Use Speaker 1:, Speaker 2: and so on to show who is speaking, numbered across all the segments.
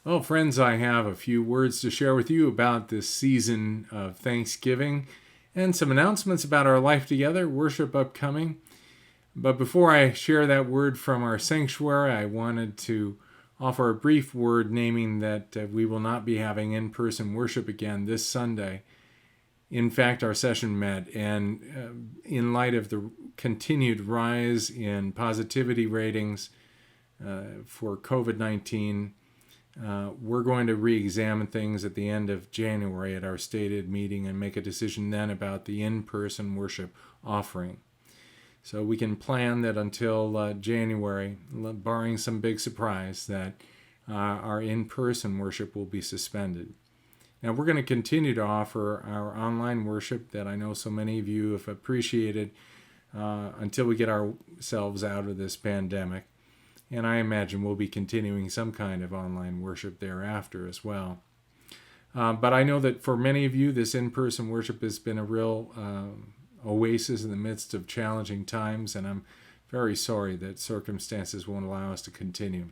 Speaker 1: Well, friends, I have a few words to share with you about this season of Thanksgiving and some announcements about our life together, worship upcoming. But before I share that word from our sanctuary, I wanted to offer a brief word naming that we will not be having in-person worship again this Sunday. In fact, our session met, and in light of the continued rise in positivity ratings for COVID-19, we're going to re-examine things at the end of January at our stated meeting and make a decision then about the in-person worship offering. So we can plan that until January, barring some big surprise, that our in-person worship will be suspended. Now we're going to continue to offer our online worship that I know so many of you have appreciated until we get ourselves out of this pandemic. And I imagine we'll be continuing some kind of online worship thereafter as well. But I know that for many of you, this in-person worship has been a real oasis in the midst of challenging times, and I'm very sorry that circumstances won't allow us to continue.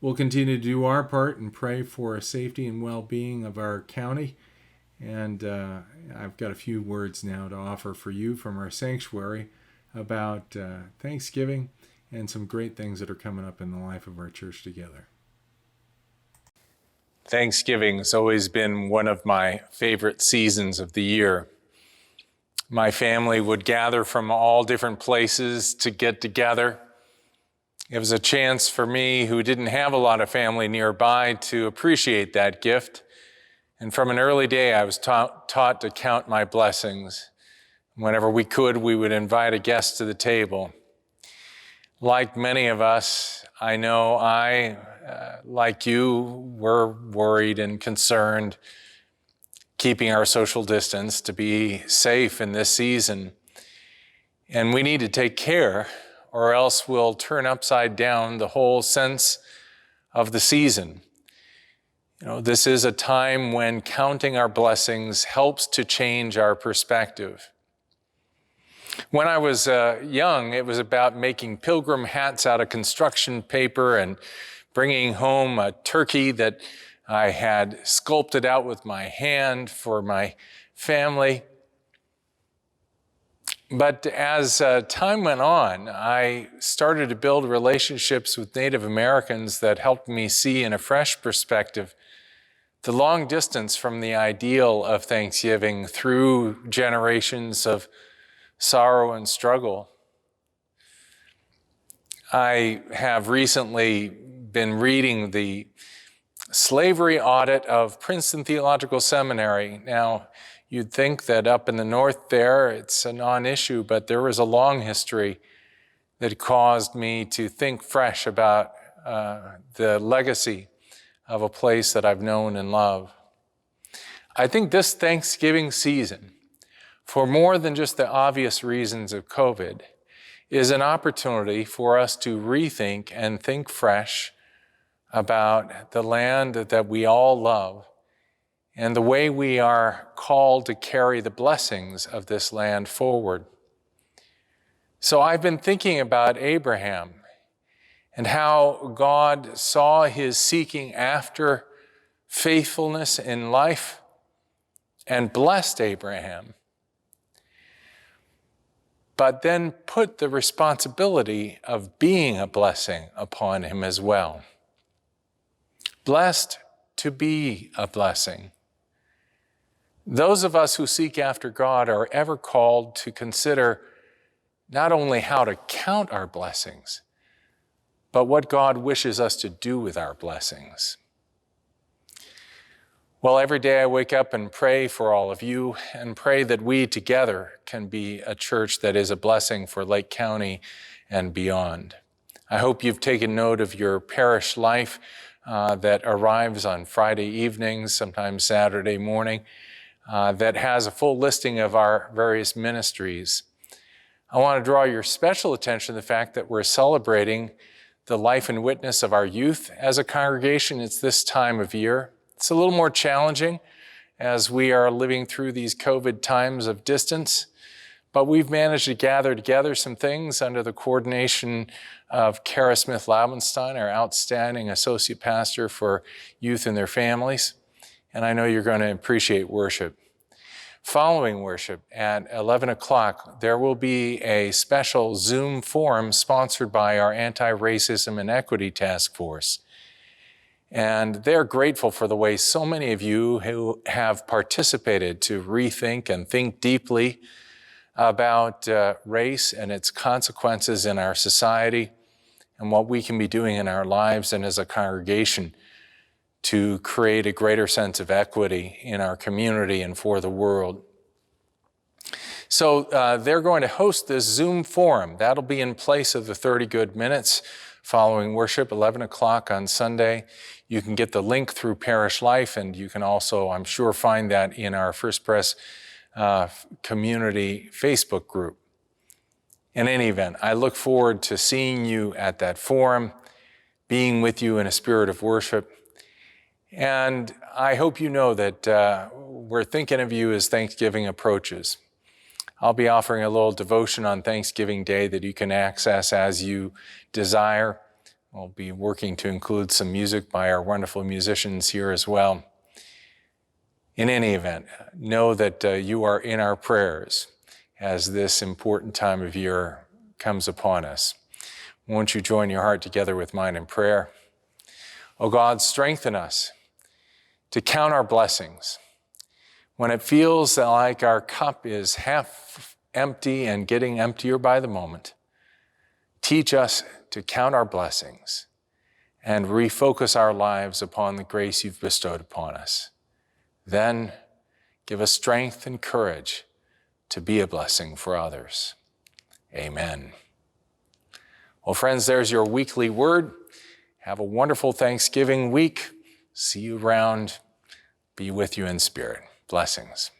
Speaker 1: We'll continue to do our part and pray for safety and well-being of our county. And I've got a few words now to offer for you from our sanctuary about Thanksgiving and some great things that are coming up in the life of our church together.
Speaker 2: Thanksgiving has always been one of my favorite seasons of the year. My family would gather from all different places to get together. It was a chance for me, who didn't have a lot of family nearby, to appreciate that gift. And from an early day, I was taught to count my blessings. Whenever we could, we would invite a guest to the table. Like many of us, I know like you, were worried and concerned, keeping our social distance to be safe in this season. And we need to take care, or else we'll turn upside down the whole sense of the season. This is a time when counting our blessings helps to change our perspective. When I was young, it was about making pilgrim hats out of construction paper and bringing home a turkey that I had sculpted out with my hand for my family. But as time went on, I started to build relationships with Native Americans that helped me see in a fresh perspective the long distance from the ideal of Thanksgiving through generations of sorrow and struggle. I have recently been reading the slavery audit of Princeton Theological Seminary. Now, you'd think that up in the north there, it's a non-issue, but there was a long history that caused me to think fresh about the legacy of a place that I've known and loved. I think this Thanksgiving season, for more than just the obvious reasons of COVID, is an opportunity for us to rethink and think fresh about the land that we all love and the way we are called to carry the blessings of this land forward. So I've been thinking about Abraham and how God saw his seeking after faithfulness in life and blessed Abraham, but then put the responsibility of being a blessing upon him as well. Blessed to be a blessing. Those of us who seek after God are ever called to consider not only how to count our blessings, but what God wishes us to do with our blessings. Well, every day I wake up and pray for all of you and pray that we together can be a church that is a blessing for Lake County and beyond. I hope you've taken note of your parish life that arrives on Friday evenings, sometimes Saturday morning, that has a full listing of our various ministries. I want to draw your special attention to the fact that we're celebrating the life and witness of our youth as a congregation. It's this time of year. It's a little more challenging as we are living through these COVID times of distance, But we've managed to gather together some things under the coordination of Kara Smith-Laubenstein, our outstanding associate pastor for youth and their families. And I know you're going to appreciate worship. Following worship at 11 o'clock, there will be a special Zoom forum sponsored by our Anti-Racism and Equity Task Force. And they're grateful for the way so many of you who have participated to rethink and think deeply about race and its consequences in our society and what we can be doing in our lives and as a congregation to create a greater sense of equity in our community and for the world. So they're going to host this Zoom forum. That'll be in place of the 30 Good Minutes following worship, 11 o'clock on Sunday. You can get the link through Parish Life, and you can also, I'm sure, find that in our First Press community Facebook group. In any event, I look forward to seeing you at that forum, being with you in a spirit of worship. And I hope you know that we're thinking of you as Thanksgiving approaches. I'll be offering a little devotion on Thanksgiving Day that you can access as you desire. We'll be working to include some music by our wonderful musicians here as well. In any event, know that you are in our prayers as this important time of year comes upon us. Won't you join your heart together with mine in prayer? O God, strengthen us to count our blessings when it feels like our cup is half empty and getting emptier by the moment. Teach us to count our blessings and refocus our lives upon the grace you've bestowed upon us. Then give us strength and courage to be a blessing for others. Amen. Well, friends, there's your weekly word. Have a wonderful Thanksgiving week. See you around. Be with you in spirit. Blessings.